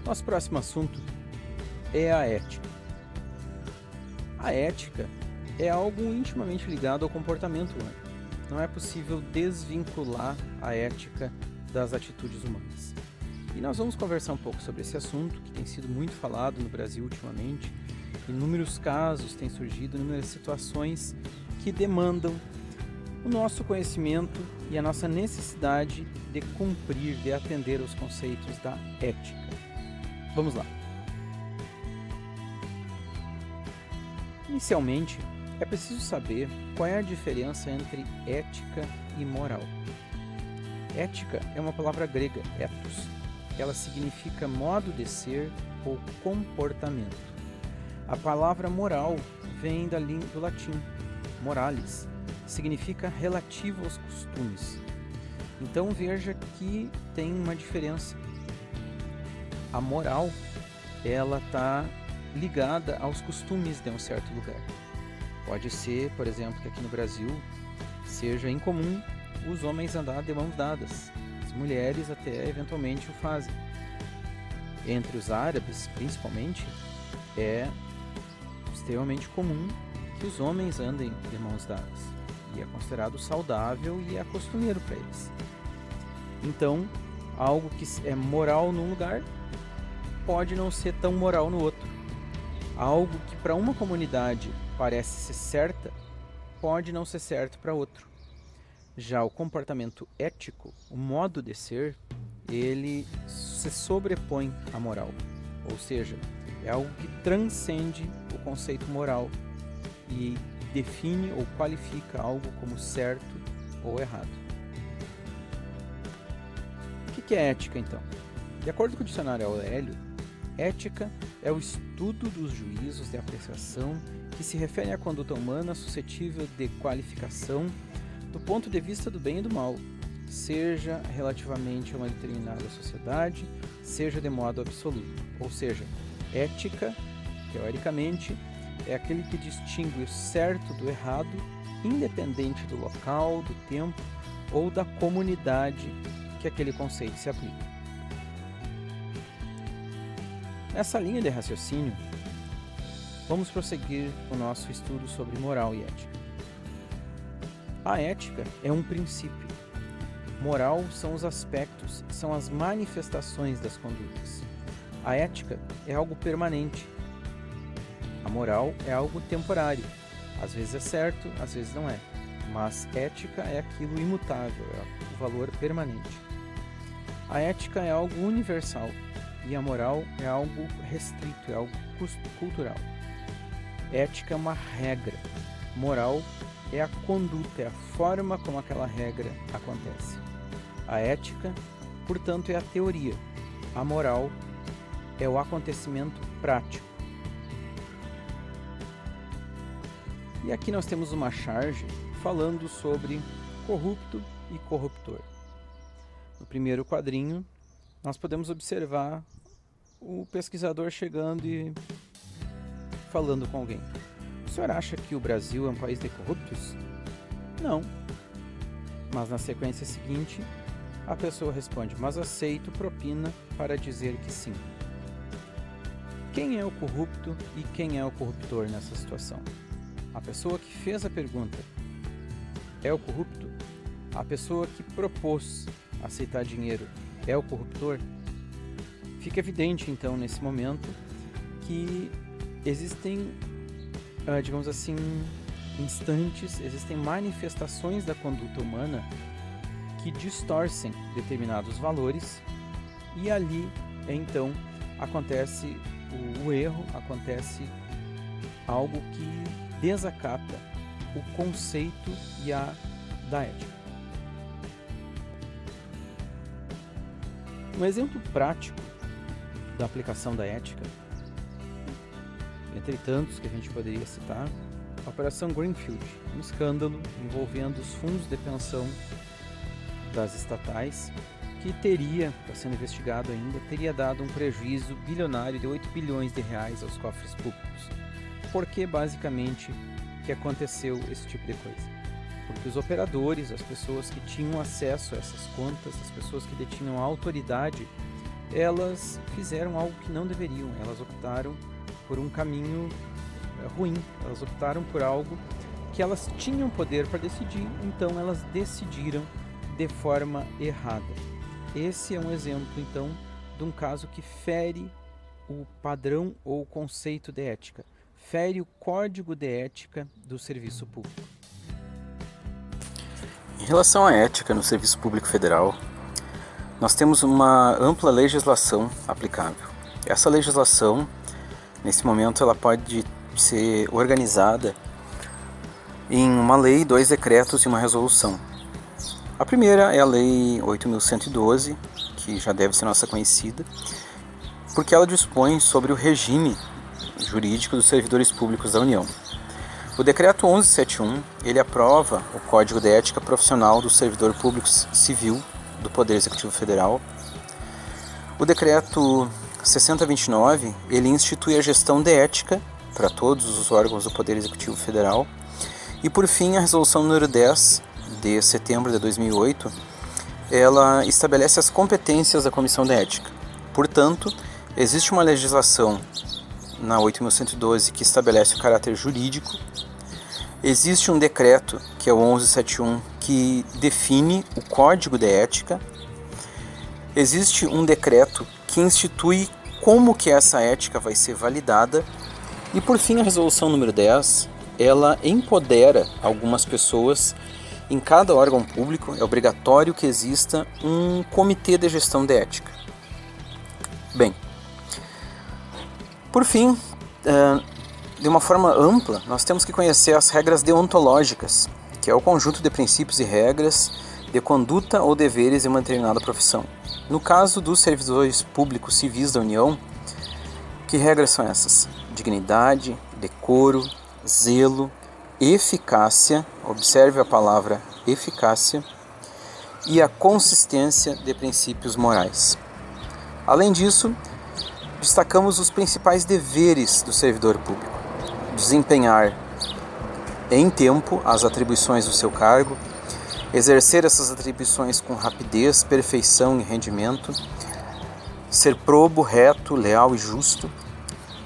Nosso próximo assunto é a ética. A ética é algo intimamente ligado ao comportamento humano. Não é possível desvincular a ética das atitudes humanas. E nós vamos conversar um pouco sobre esse assunto, que tem sido muito falado no Brasil ultimamente. Inúmeros casos têm surgido, inúmeras situações que demandam o nosso conhecimento e a nossa necessidade de cumprir, de atender aos conceitos da ética. Vamos lá. Inicialmente, é preciso saber qual é a diferença entre ética e moral. Ética é uma palavra grega, ethos. Ela significa modo de ser ou comportamento. A palavra moral vem do latim, moralis, significa relativo aos costumes. Então veja que tem uma diferença. A moral, ela está ligada aos costumes de um certo lugar. Pode ser, por exemplo, que aqui no Brasil seja incomum os homens andar de mãos dadas. As mulheres até eventualmente o fazem. Entre os árabes, principalmente, é extremamente comum que os homens andem de mãos dadas. E é considerado saudável e é costumeiro para eles. Então, algo que é moral num lugar pode não ser tão moral no outro. Algo que para uma comunidade parece ser certa, pode não ser certo para outro. Já o comportamento ético, o modo de ser, ele se sobrepõe à moral. Ou seja, é algo que transcende o conceito moral e define ou qualifica algo como certo ou errado. O que é ética, então? De acordo com o dicionário Aurélio, ética é o estudo dos juízos de apreciação que se refere à conduta humana suscetível de qualificação do ponto de vista do bem e do mal, seja relativamente a uma determinada sociedade, seja de modo absoluto. Ou seja, ética, teoricamente, é aquele que distingue o certo do errado, independente do local, do tempo ou da comunidade que aquele conceito se aplica. Nessa linha de raciocínio, vamos prosseguir o nosso estudo sobre moral e ética. A ética é um princípio. Moral são os aspectos, são as manifestações das condutas. A ética é algo permanente. A moral é algo temporário. Às vezes é certo, às vezes não é. Mas ética é aquilo imutável, é o valor permanente. A ética é algo universal. E a moral é algo restrito, é algo cultural. Ética é uma regra. Moral é a conduta, é a forma como aquela regra acontece. A ética, portanto, é a teoria. A moral é o acontecimento prático. E aqui nós temos uma charge falando sobre corrupto e corruptor. No primeiro quadrinho, nós podemos observar o pesquisador chegando e falando com alguém. O senhor acha que o Brasil é um país de corruptos? Não. Mas na sequência seguinte, a pessoa responde, mas aceito propina para dizer que sim. Quem é o corrupto e quem é o corruptor nessa situação? A pessoa que fez a pergunta é o corrupto? A pessoa que propôs aceitar dinheiro é o corruptor? Fica evidente, então, nesse momento, que existem, digamos assim, instantes, existem manifestações da conduta humana que distorcem determinados valores e ali, então, acontece o erro, acontece algo que desacata o conceito da ética. Um exemplo prático da aplicação da ética, entre tantos que a gente poderia citar, a Operação Greenfield, um escândalo envolvendo os fundos de pensão das estatais, que teria, está sendo investigado ainda, teria dado um prejuízo bilionário de 8 bilhões de reais aos cofres públicos. Por que, basicamente, que aconteceu esse tipo de coisa? Porque os operadores, as pessoas que tinham acesso a essas contas, as pessoas que detinham a autoridade elas fizeram algo que não deveriam, elas optaram por um caminho ruim, elas optaram por algo que elas tinham poder para decidir, então elas decidiram de forma errada. Esse é um exemplo, então, de um caso que fere o padrão ou o conceito de ética, fere o código de ética do serviço público. Em relação à ética no Serviço Público Federal, nós temos uma ampla legislação aplicável. Essa legislação, nesse momento, ela pode ser organizada em uma lei, 2 decretos e uma resolução. A primeira é a Lei 8.112, que já deve ser nossa conhecida, porque ela dispõe sobre o regime jurídico dos servidores públicos da União. O Decreto 1171, ele aprova o Código de Ética Profissional do Servidor Público Civil do Poder Executivo Federal. O Decreto 6029, ele institui a gestão de ética para todos os órgãos do Poder Executivo Federal. E por fim, a Resolução número 10, de setembro de 2008, ela estabelece as competências da Comissão de Ética. Portanto, existe uma legislação na 8.112 que estabelece o caráter jurídico. Existe um decreto, que é o 1171, que define o Código de Ética. Existe um decreto que institui como que essa ética vai ser validada. E por fim, a resolução número 10, ela empodera algumas pessoas. Em cada órgão público é obrigatório que exista um comitê de gestão de ética. Bem, por fim, de uma forma ampla, nós temos que conhecer as regras deontológicas, que é o conjunto de princípios e regras de conduta ou deveres de uma determinada profissão. No caso dos servidores públicos civis da União, que regras são essas? Dignidade, decoro, zelo, eficácia, observe a palavra eficácia, e a consistência de princípios morais. Além disso, destacamos os principais deveres do servidor público: desempenhar em tempo as atribuições do seu cargo, exercer essas atribuições com rapidez, perfeição e rendimento, ser probo, reto, leal e justo,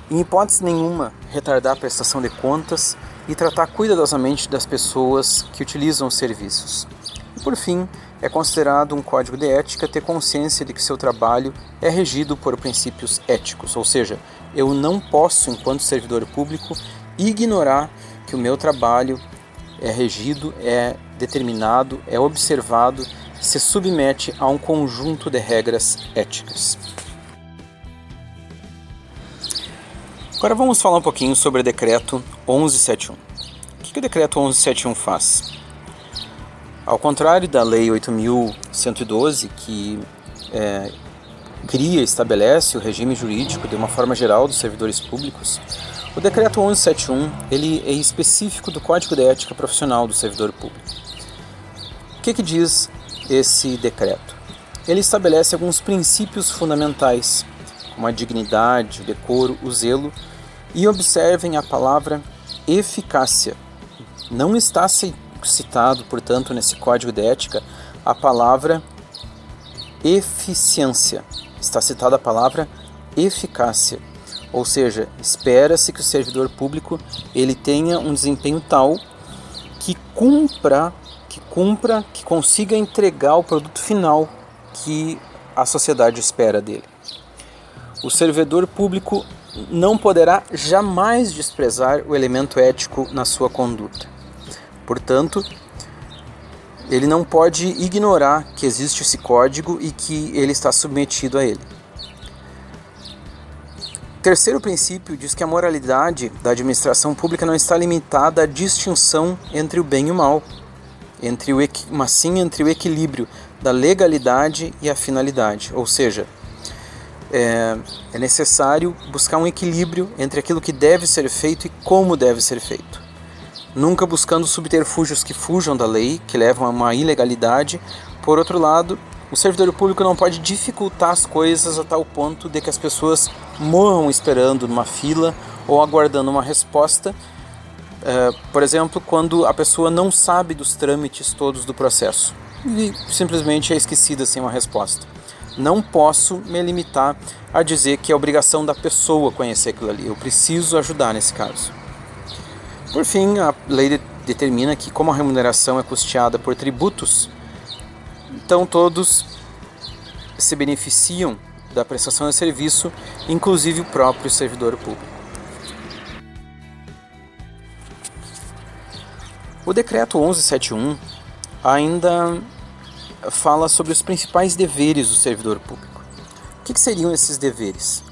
em hipótese nenhuma retardar a prestação de contas e tratar cuidadosamente das pessoas que utilizam os serviços. E por fim, é considerado um código de ética ter consciência de que seu trabalho é regido por princípios éticos, ou seja, eu não posso, enquanto servidor público, ignorar que o meu trabalho é regido, é determinado, é observado, se submete a um conjunto de regras éticas. Agora vamos falar um pouquinho sobre o Decreto 1171. O que o Decreto 1171 faz? Ao contrário da Lei 8.112, que cria e estabelece o regime jurídico de uma forma geral dos servidores públicos, o Decreto 1171 ele é específico do Código de Ética Profissional do Servidor Público. O que diz esse decreto? Ele estabelece alguns princípios fundamentais, como a dignidade, o decoro, o zelo, e observem a palavra eficácia. Não está citado, portanto, nesse Código de Ética, a palavra eficiência. Está citada a palavra eficácia. Ou seja, espera-se que o servidor público ele tenha um desempenho tal que consiga entregar o produto final que a sociedade espera dele. O servidor público não poderá jamais desprezar o elemento ético na sua conduta. Portanto, ele não pode ignorar que existe esse código e que ele está submetido a ele. O terceiro princípio diz que a moralidade da administração pública não está limitada à distinção entre o bem e o mal, mas sim entre o equilíbrio da legalidade e a finalidade, ou seja, é necessário buscar um equilíbrio entre aquilo que deve ser feito e como deve ser feito. Nunca buscando subterfúgios que fujam da lei, que levam a uma ilegalidade. Por outro lado, o servidor público não pode dificultar as coisas a tal ponto de que as pessoas morram esperando numa fila ou aguardando uma resposta. Por exemplo, quando a pessoa não sabe dos trâmites todos do processo e simplesmente é esquecida sem uma resposta. não posso me limitar a dizer que é obrigação da pessoa conhecer aquilo ali. Eu preciso ajudar nesse caso. Por fim, a lei determina que, como a remuneração é custeada por tributos, então todos se beneficiam da prestação de serviço, inclusive o próprio servidor público. O decreto 1171 ainda fala sobre os principais deveres do servidor público. O que seriam esses deveres?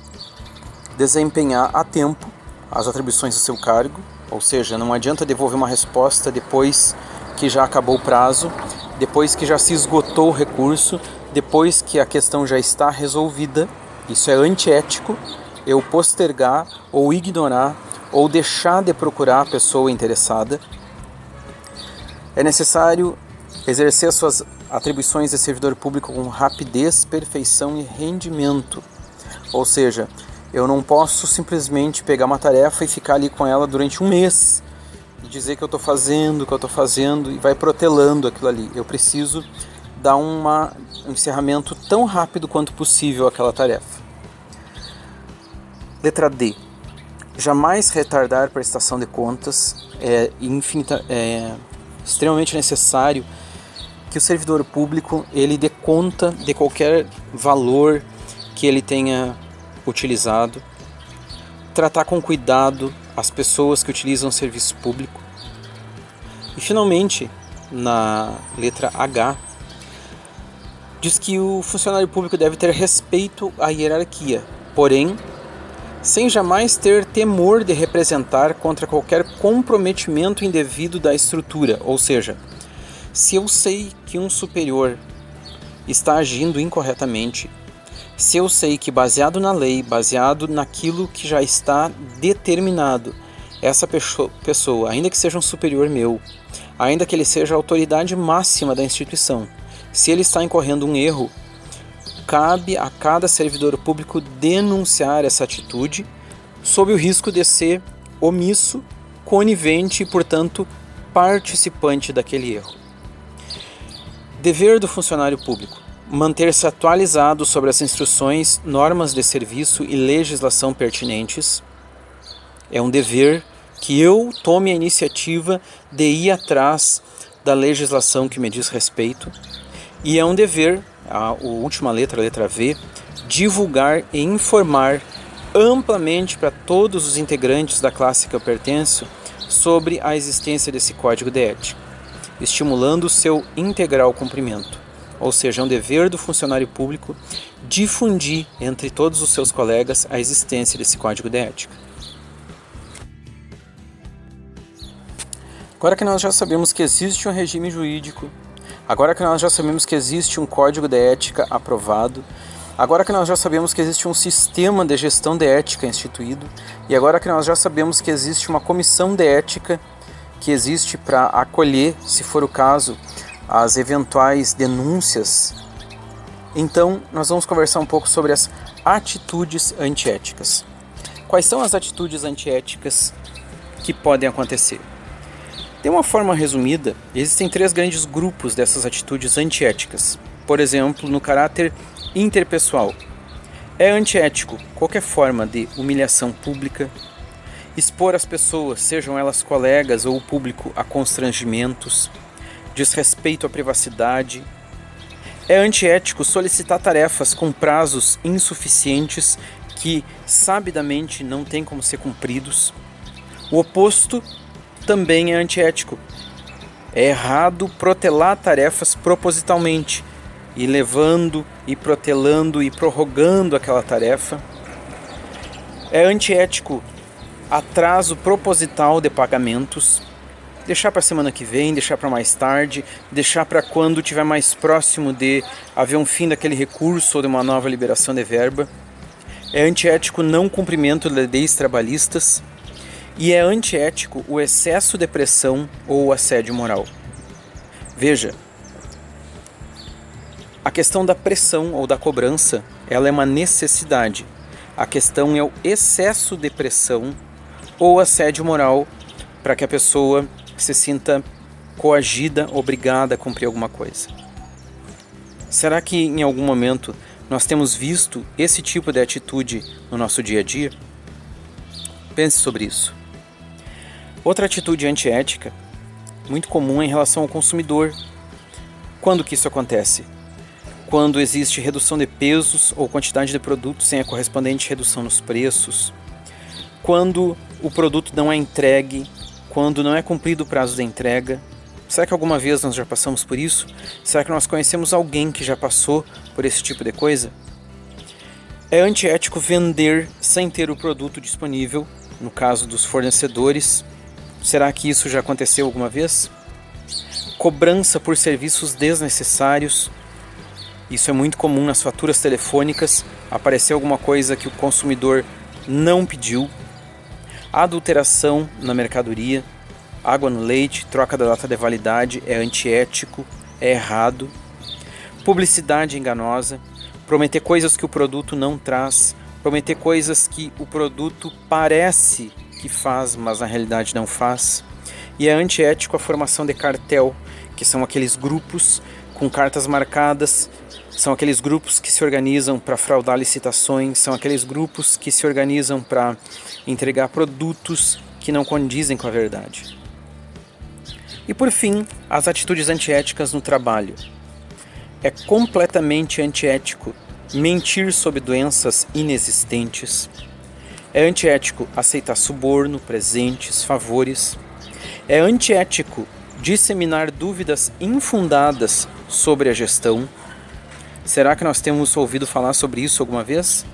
Desempenhar a tempo as atribuições do seu cargo, ou seja, não adianta devolver uma resposta depois que já acabou o prazo, depois que já se esgotou o recurso, depois que a questão já está resolvida. Isso é antiético, eu postergar ou ignorar ou deixar de procurar a pessoa interessada. É necessário exercer suas atribuições de servidor público com rapidez, perfeição e rendimento. Ou seja, eu não posso simplesmente pegar uma tarefa e ficar ali com ela durante um mês e dizer que eu estou fazendo e vai protelando aquilo ali. Eu preciso dar um encerramento tão rápido quanto possível àquela tarefa. Letra D. Jamais retardar a prestação de contas. É extremamente necessário que o servidor público ele dê conta de qualquer valor que ele tenha utilizado, tratar com cuidado as pessoas que utilizam o serviço público. E finalmente, na letra H, diz que o funcionário público deve ter respeito à hierarquia, porém, sem jamais ter temor de representar contra qualquer comprometimento indevido da estrutura. Ou seja, se eu sei que um superior está agindo incorretamente, se eu sei que baseado na lei, baseado naquilo que já está determinado, essa pessoa, ainda que seja um superior meu, ainda que ele seja a autoridade máxima da instituição, se ele está incorrendo um erro, cabe a cada servidor público denunciar essa atitude sob o risco de ser omisso, conivente e, portanto, participante daquele erro. Dever do funcionário público: manter-se atualizado sobre as instruções, normas de serviço e legislação pertinentes. É um dever que eu tome a iniciativa de ir atrás da legislação que me diz respeito. E é um dever, a última letra, a letra V, divulgar e informar amplamente para todos os integrantes da classe que eu pertenço sobre a existência desse código de ética, estimulando o seu integral cumprimento. Ou seja, é um dever do funcionário público difundir entre todos os seus colegas a existência desse código de ética. Agora que nós já sabemos que existe um regime jurídico, agora que nós já sabemos que existe um código de ética aprovado, agora que nós já sabemos que existe um sistema de gestão de ética instituído, e agora que nós já sabemos que existe uma comissão de ética que existe para acolher, se for o caso, as eventuais denúncias, então nós vamos conversar um pouco sobre as atitudes antiéticas. Quais são as atitudes antiéticas que podem acontecer? De uma forma resumida, existem 3 grandes grupos dessas atitudes antiéticas. Por exemplo, no caráter interpessoal. É antiético qualquer forma de humilhação pública, expor as pessoas, sejam elas colegas ou o público, a constrangimentos, desrespeito à privacidade. É antiético solicitar tarefas com prazos insuficientes que, sabidamente, não têm como ser cumpridos. O oposto também é antiético. É errado protelar tarefas propositalmente, e levando, e protelando, e prorrogando aquela tarefa. É antiético atraso proposital de pagamentos, deixar para a semana que vem, deixar para mais tarde, deixar para quando estiver mais próximo de haver um fim daquele recurso ou de uma nova liberação de verba. É antiético não cumprimento de leis trabalhistas. E é antiético o excesso de pressão ou o assédio moral. Veja, a questão da pressão ou da cobrança, ela é uma necessidade. A questão é o excesso de pressão ou assédio moral para que a pessoa se sinta coagida, obrigada a cumprir alguma coisa. Será que em algum momento nós temos visto esse tipo de atitude no nosso dia a dia? Pense sobre isso. Outra atitude antiética, muito comum, é em relação ao consumidor. Quando que isso acontece? Quando existe redução de pesos ou quantidade de produtos sem a correspondente redução nos preços. Quando o produto não é entregue, quando não é cumprido o prazo de entrega. Será que alguma vez nós já passamos por isso? Será que nós conhecemos alguém que já passou por esse tipo de coisa? É antiético vender sem ter o produto disponível, no caso dos fornecedores. Será que isso já aconteceu alguma vez? Cobrança por serviços desnecessários. Isso é muito comum nas faturas telefônicas, aparecer alguma coisa que o consumidor não pediu. Adulteração na mercadoria. Água no leite, troca da data de validade, é antiético, é errado. Publicidade enganosa, prometer coisas que o produto não traz, prometer coisas que o produto parece que faz, mas na realidade não faz. E é antiético a formação de cartel, que são aqueles grupos com cartas marcadas, são aqueles grupos que se organizam para fraudar licitações, são aqueles grupos que se organizam para entregar produtos que não condizem com a verdade. E por fim, as atitudes antiéticas no trabalho. É completamente antiético mentir sobre doenças inexistentes. É antiético aceitar suborno, presentes, favores. É antiético disseminar dúvidas infundadas sobre a gestão. Será que nós temos ouvido falar sobre isso alguma vez?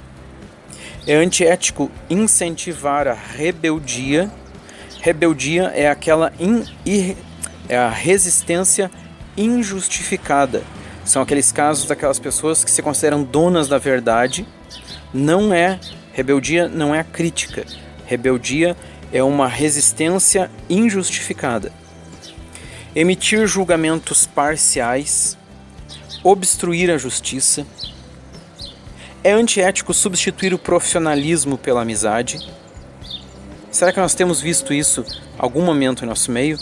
É antiético incentivar a rebeldia. Rebeldia é é a resistência injustificada. São aqueles casos daquelas pessoas que se consideram donas da verdade. Rebeldia não é a crítica. Rebeldia é uma resistência injustificada. Emitir julgamentos parciais. Obstruir a justiça. É antiético substituir o profissionalismo pela amizade. Será que nós temos visto isso em algum momento em nosso meio?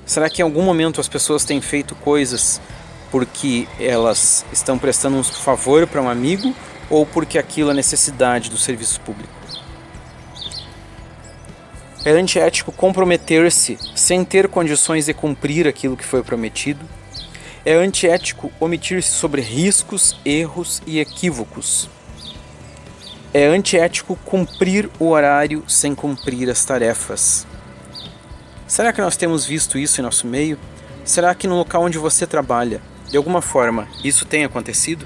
Será que em algum momento as pessoas têm feito coisas porque elas estão prestando um favor para um amigo ou porque aquilo é necessidade do serviço público? É antiético comprometer-se sem ter condições de cumprir aquilo que foi prometido. É antiético omitir-se sobre riscos, erros e equívocos. É antiético cumprir o horário sem cumprir as tarefas. Será que nós temos visto isso em nosso meio? Será que no local onde você trabalha, de alguma forma, isso tem acontecido?